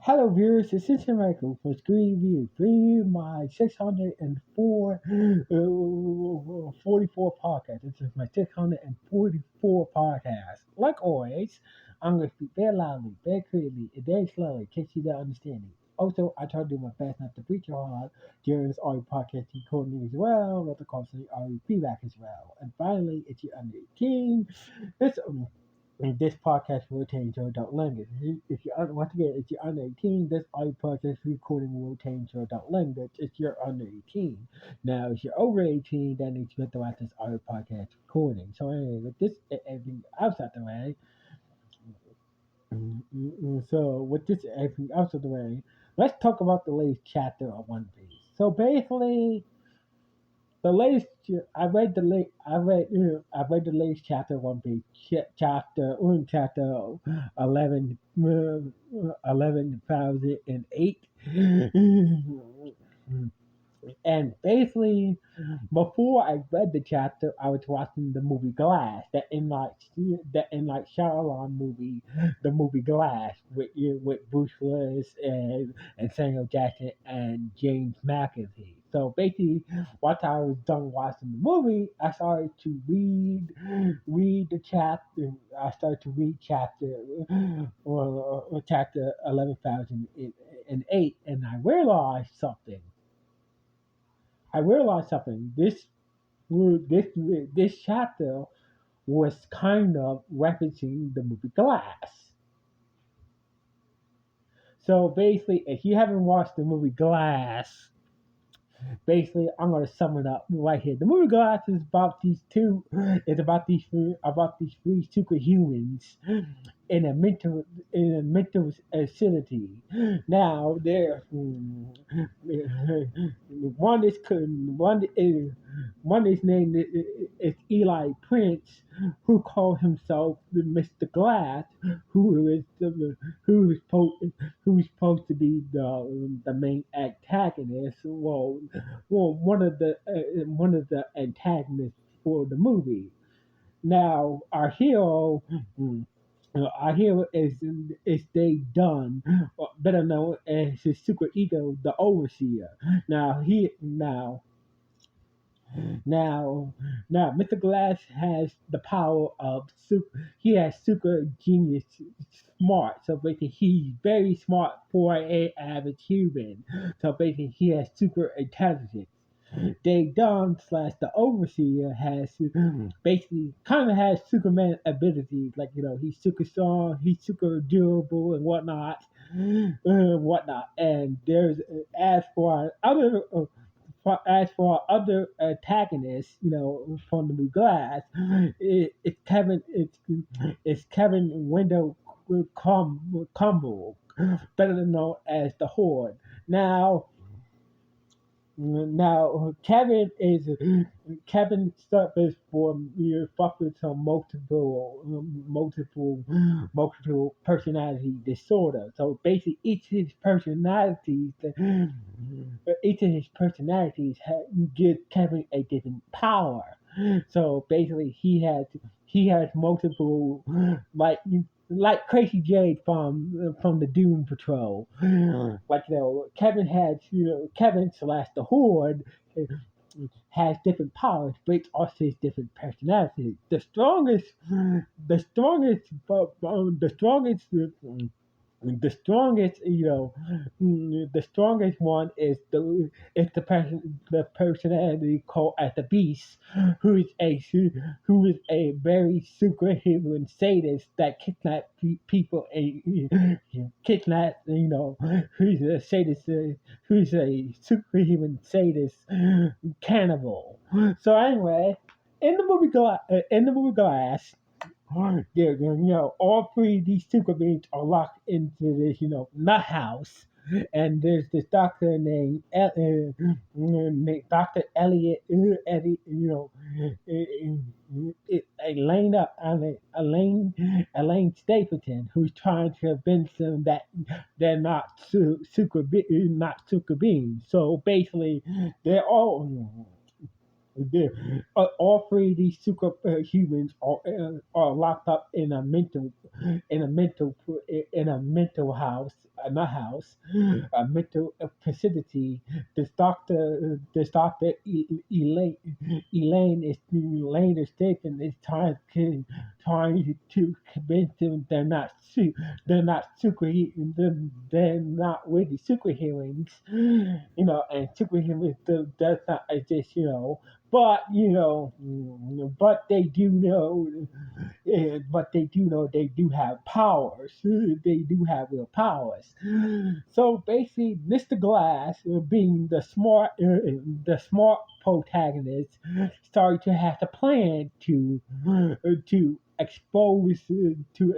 Hello viewers, this is Michael for Screen View 3, my 44 podcast. This is my 644 podcast. Like always, I'm going to speak very loudly, very clearly, and very slowly in case you don't understand me. Also, I try to do my best not to preach a lot during this audio podcast recording as well, not to cause any audio feedback as well. And finally, if you're under 18, this and this podcast will change your adult language. If you once again, if you're under 18, this audio podcast recording will change your adult language if you're under 18. Now, if you're over 18, then you have to watch this audio podcast recording. So anyway, with this everything else out the way, with this everything else out the way, let's talk about the latest chapter of One Piece. So basically, the latest, I read the latest chapter of One Piece, chapter 11, 11,008. And basically, before I read the chapter, I was watching the movie Glass, that in like Shyamalan movie, the movie Glass with Bruce Willis and Samuel Jackson and James McAfee. So basically, once I was done watching the movie, I started to read the chapter. I started to read chapter 11,008, and I realized something. This chapter was kind of referencing the movie Glass. So basically, if you haven't watched the movie Glass, basically, I'm gonna sum it up right here. The movie Glass is about these two. It's about these three superhumans in a mental facility. Now there, one is named is Eli Prince, who called himself the Mr. Glass, who is the who is supposed who's supposed to be the main antagonist. Well, one of the antagonists for the movie. Now, our hero is they Dunn, better known as his super ego, the Overseer. Now he now now Mr. Glass has the power of he has super genius smart. So basically, he's very smart for a average human. So basically, he has super intelligence. Dave Dunn slash the Overseer has basically kind of has Superman abilities, like he's super strong, he's super durable, and whatnot. And there's as for other antagonists, from the movie Glass, it's Kevin Wendell Cumble, better known as the Horde. Now, Kevin suffers from suffers from multiple personality disorder. So basically, each of his personalities give Kevin a different power. So basically, he has multiple, like Crazy Jade from the Doom Patrol. Like Kevin slash the Horde has different powers, but it's also his different personalities. The strongest one is the personality called as the Beast, who is a very superhuman sadist that kidnaps people and kidnaps who's a sadist who's a superhuman sadist cannibal. So anyway, in the movie Glass, all three of these super beings are locked into this, nut house. And there's this doctor named Dr. Eddie, Elaine Stapleton, who's trying to convince them that they're not super beings. So basically, they're all three of these superhumans are locked up in a mental house my house, a mental facility. This doctor Elaine is taken is trying to convince them they're not they're not really superheroes, and superheroes does not exist, but but they do know, but they do know they do have powers. They do have real powers. So basically, Mr. Glass, being the smart protagonist, started to have to plan to expose them, to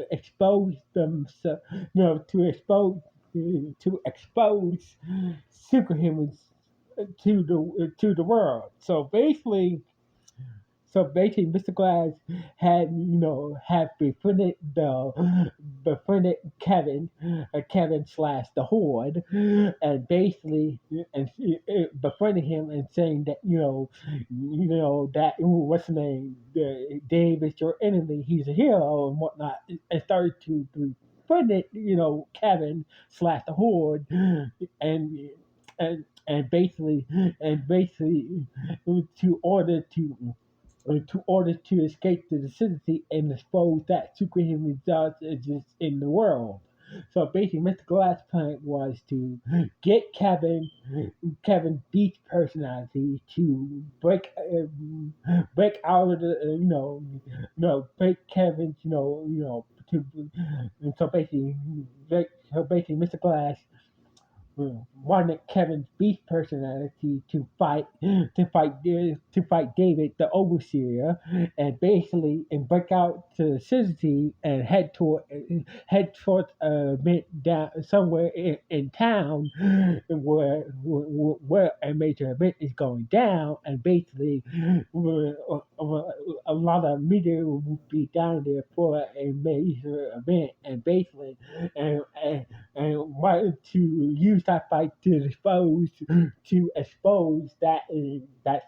expose superhumans to the world. So basically, Mr. Glass had befriended Kevin slash the Horde, and basically and befriended him and saying that that what's the name, Dave is your enemy, he's a hero and whatnot, and started to befriended Kevin slash the Horde, and and basically to order to escape the vicinity and expose that superhuman does exist in the world. So basically, Mr. Glass' plan was to get Kevin Beach's personality to break out of the break Kevin's to so basically Mr. Glass wanted Kevin's beast personality to fight David, the overseer, and basically break out to the city and head towards a event down somewhere in town where a major event is going down, and basically a lot of media will be down there for a major event, and basically and wanted to use that fight to expose that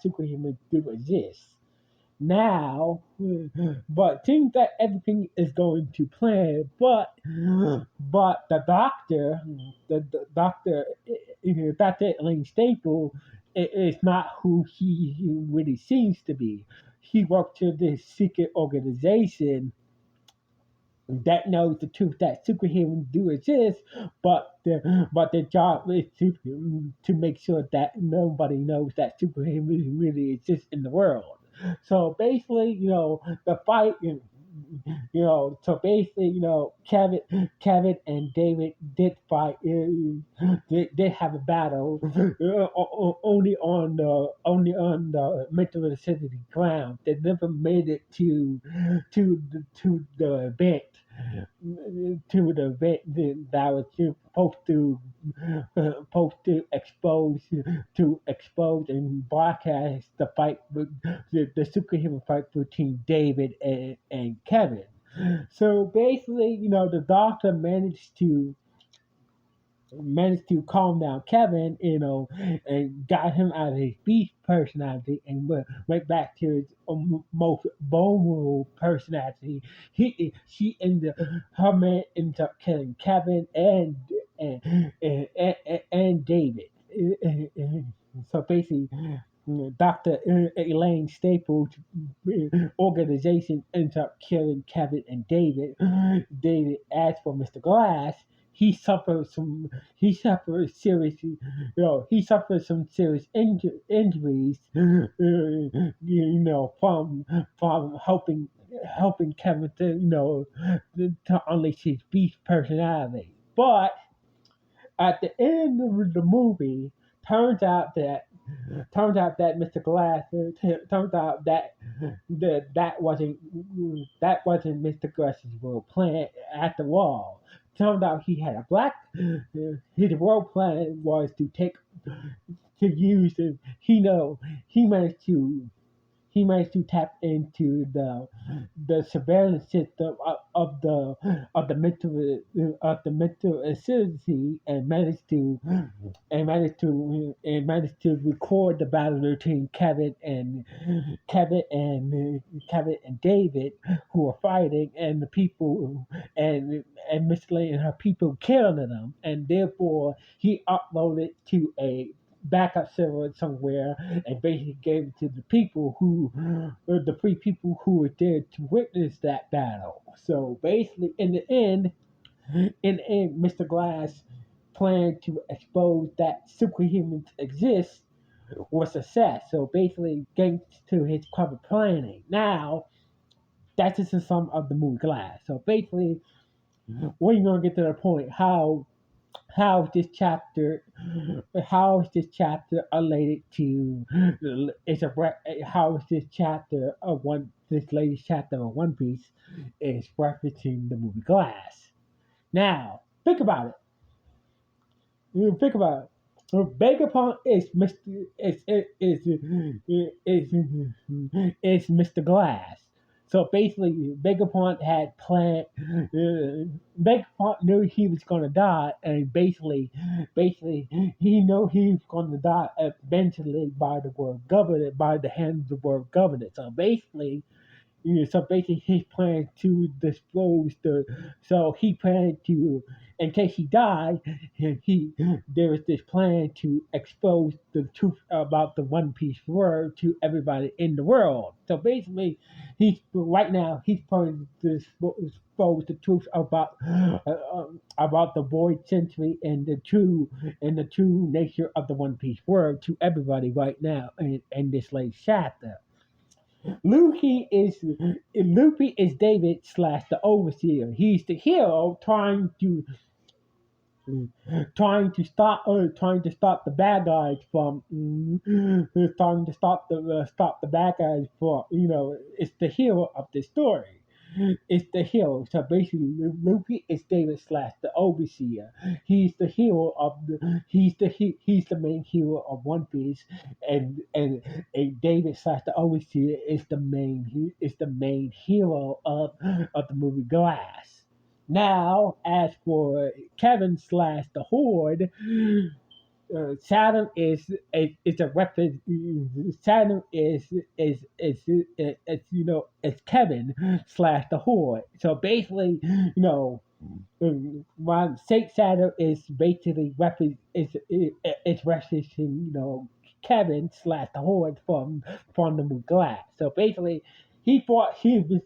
superhuman do exist. Now, but seems that everything is going to plan, but the doctor, Dr. Elaine Staple, is not who he really seems to be. He worked for this secret organization that knows the truth that superheroes do exist, but their job is to make sure that nobody knows that superheroes really exist in the world. So basically, the fight. So basically, Kevin and David did fight. Did have a battle, only on the mental vicinity ground. They never made it to the event that was supposed to expose and broadcast the fight, the superhero fight between David and Kevin. So basically, the doctor managed to calm down Kevin, and got him out of his beast personality and went back to his most vulnerable personality. She ended her man ended up killing Kevin and David. So basically, Dr. Elaine Staples' organization ends up killing Kevin and David. David asks for Mr. Glass. He suffers some. He suffers serious. He suffers some serious injuries. From helping Kevin to unleash his beast personality. But at the end of the movie, turns out that Mr. Glass turns out that wasn't Mr. Glass's real plan at the wall. Turned out he had a black. His real plan was to use. He managed to he managed to tap into the surveillance system of the mental acidity and managed to record the battle between Kevin and David, who were fighting, and the people and Miss Lane and her people killing them, and therefore he uploaded to a backup server somewhere and basically gave it to the three people who were there to witness that battle. So basically, in the end, Mr. Glass plan to expose that superhumans exist was a success. So basically, thanks to his clever planning. Now, that's just a sum of the movie Glass. So basically, we're gonna get to the point how is this chapter related to how is this chapter of one this latest chapter of One Piece is referencing the movie Glass. Now, think about it. You think about it. Vegapunk is Mr. Glass. So basically, Vegapunk had planned. Vegapunk knew he was going to die, and basically, he knew he was going to die eventually by the word government, by the hand of the word government. So basically, he planned to dispose the. So he planned to, in case he died, he there was this plan to expose the truth about the One Piece word to everybody in the world. So basically, he's right now he's planning to expose the truth about the Void Century and the true nature of the One Piece word to everybody right now in this late chapter. Luffy is David slash the overseer. He's the hero trying to stop the bad guys from trying to stop the bad guys from it's the hero of the story. It's the hero. So basically, Luffy is David slash the overseer. He's the hero of he's the main hero of One Piece, and David slash the overseer is the main hero of the movie Glass. Now, as for Kevin slash the Horde, Saturn is a reference. Saturn is Kevin slash the Horde. So basically, while Saint Saturn is basically is referencing Kevin slash the Horde from the movie Glass. So basically, he thought he was.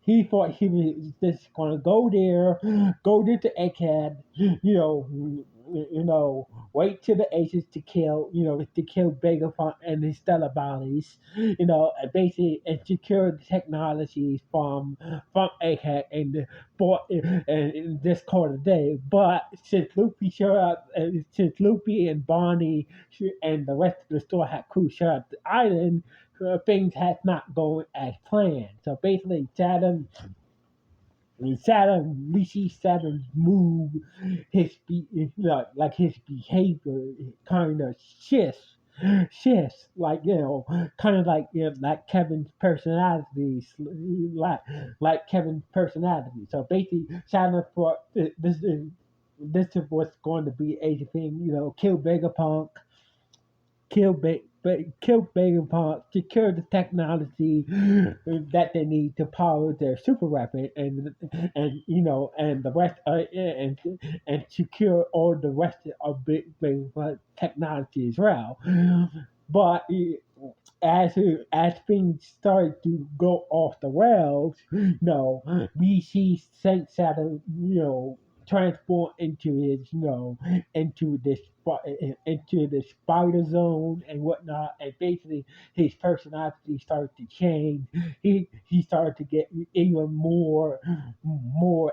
He thought he was just gonna go there to Egghead, wait till the ages to kill Vegapunk and his stellar bodies, and basically and secure the technologies from Egghead and this quarter day. But since Luffy and Bonnie and the rest of the Straw Hat crew showed up the island, things had not gone as planned. So basically, we see Saturn move his behavior kind of shifts, kind of like Kevin's personality, like Kevin's personality. So basically, Saturn thought this is what's going to be a thing, kill Vegapunk, kill Vegapunk, secure the technology that they need to power their super weapon, and the rest, and secure all the rest of Vegapunk technology as well. But as things started to go off the rails, we see Saint Saturn, transform into this into the spider zone and whatnot, and basically his personality started to change. He started to get even more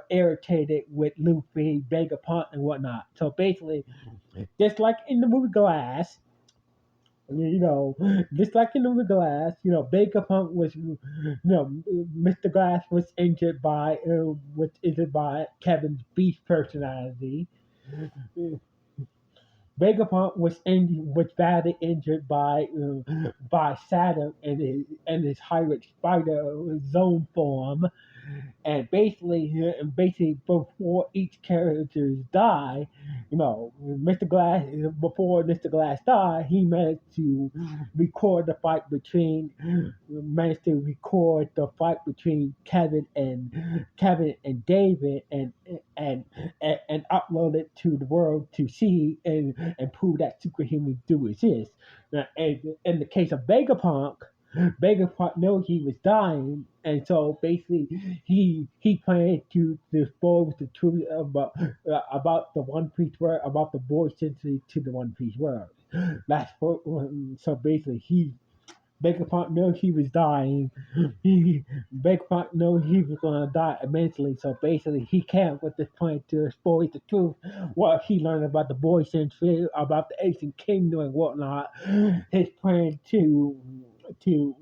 irritated with Luffy, Vegapunk, and whatnot. So basically, just like in the movie Glass, just like in the Glass, Vegapunk was, Mr. Glass was injured by Kevin's beast personality. Vegapunk was badly injured by Saturn and his hybrid spider zone form, and basically before each characters die, Mr. Glass before Mr. Glass died, he record the fight between managed to record the fight between Kevin and David and upload it to the world to see and prove that superhumans do exist. And in the case of Vegapunk knew he was dying, and so basically he planned to disclose the truth about the One Piece world, about the boy century to the One Piece world. So basically he Vegapunk knew he was dying. He Vegapunk knew he was gonna die eventually. So basically he came with this plan to expose the truth, what he learned about the boy century, about the ancient kingdom and whatnot. His plan to to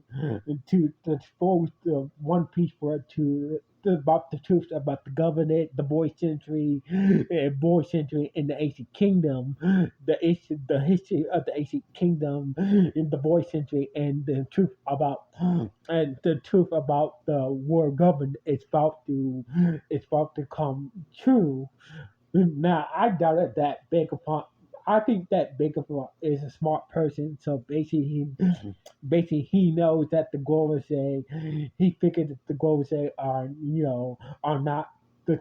expose the One Piece world to about the truth about the government, the boy century in the ancient kingdom, the history of the ancient kingdom in the boy century, and the truth about the world government is about to come true. Now, I doubted that Vegapunk. I think that Vegapunk is a smart person, so basically he knows that the Gorosei. He figured that the Gorosei are not the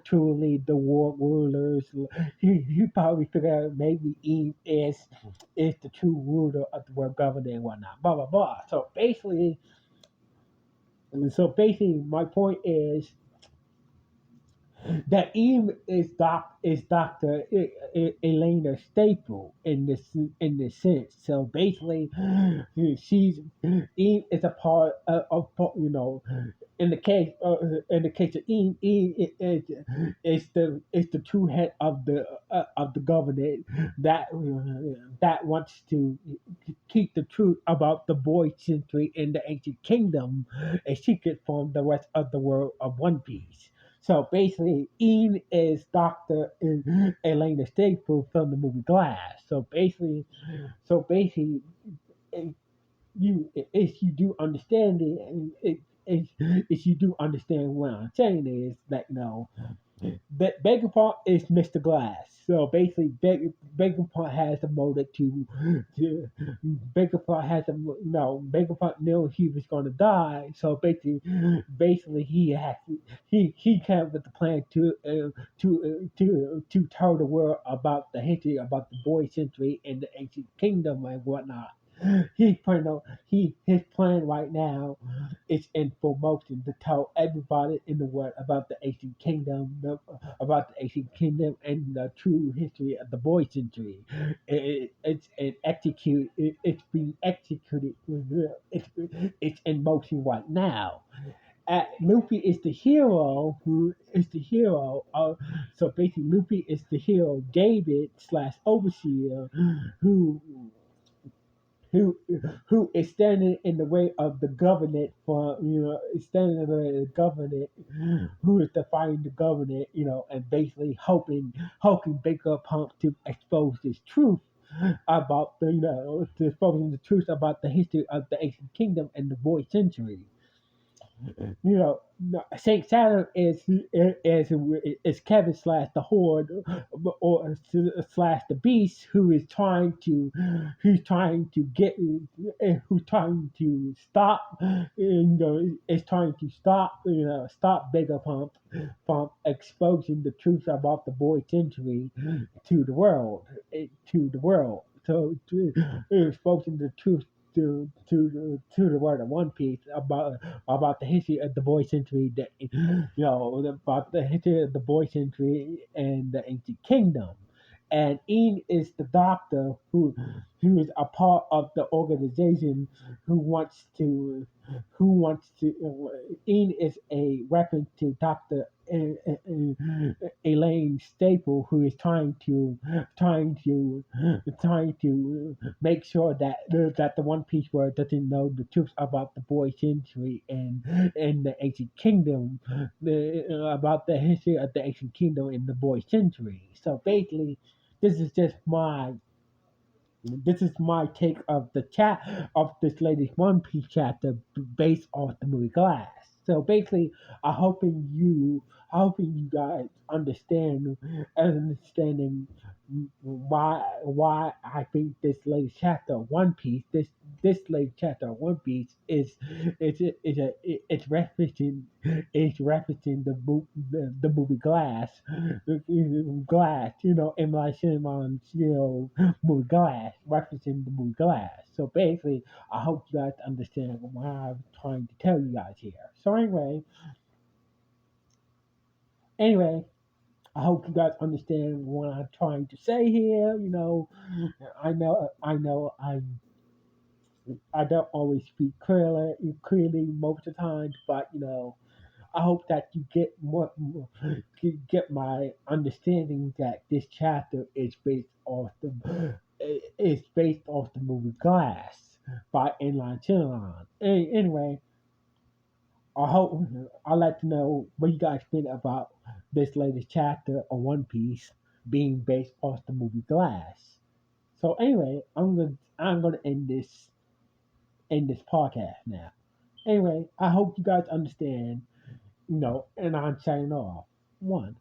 world rulers. He probably figured out maybe Eve is the true ruler of the world government and whatnot. Blah blah blah. So basically, my point is that Eve is Doctor Elena Staple in this sense. So basically, she's Eve is a part of. In the case of Eve is the true head of the government that wants to keep the truth about the boy century in the ancient kingdom a secret from the rest of the world of One Piece. So basically, Ian is Dr. Elena Staple from the movie Glass. So basically, if if you do understand if you do understand what I'm saying is that Vegapunk is Mr. Glass. So basically, Vegapunk has a motive to Vegapunk has a no. Vegapunk knew he was going to die. So basically, he came up with the plan to tell the world about the history about the boy century and the ancient kingdom and whatnot. His plan right now is in full motion to tell everybody in the world about the ancient kingdom, and the true history of the boy century. It's being executed. It's in motion right now. Luffy is the hero who is the hero. So basically, Luffy is the hero, David slash overseer, who who who is standing in the way of the government is standing in the way of the government, who is defying the government, and basically helping Baker Pump to expose this truth about to exposing the truth about the history of the ancient kingdom and the boy century. Saint Saturn is Kevin slash the Horde or slash the Beast who's trying to stop is trying to stop from exposing the truth about the boy century to the world exposing the truth to the world of One Piece about the history of the boy century, about the history of the boy century and the ancient kingdom. And Ian is the doctor who is a part of the organization who wants to Ian is a reference to Doctor Elaine Staple, who is trying to trying to make sure that the One Piece world doesn't know the truth about the boy century and the ancient kingdom, about the history of the ancient kingdom in the boy century. So basically, this is just my This is my take of the chat of this latest One Piece chapter based off the movie Glass. So basically, I'm hoping you guys understanding why I think this latest chapter of One Piece, this latest chapter of One Piece it's referencing the movie Glass, in my Shyamalan, movie Glass, referencing the movie Glass. So basically, I hope you guys understand what I'm trying to tell you guys here. So anyway, I hope you guys understand what I'm trying to say here. I don't always speak clearly most of the time, but I hope that you get my understanding that this chapter is based off the movie Glass by Inline Chillon. Anyway, I hope I'd like to know what you guys think about this latest chapter of One Piece being based off the movie Glass. So anyway, I'm gonna end this podcast now. Anyway, I hope you guys understand, and I'm signing off. One.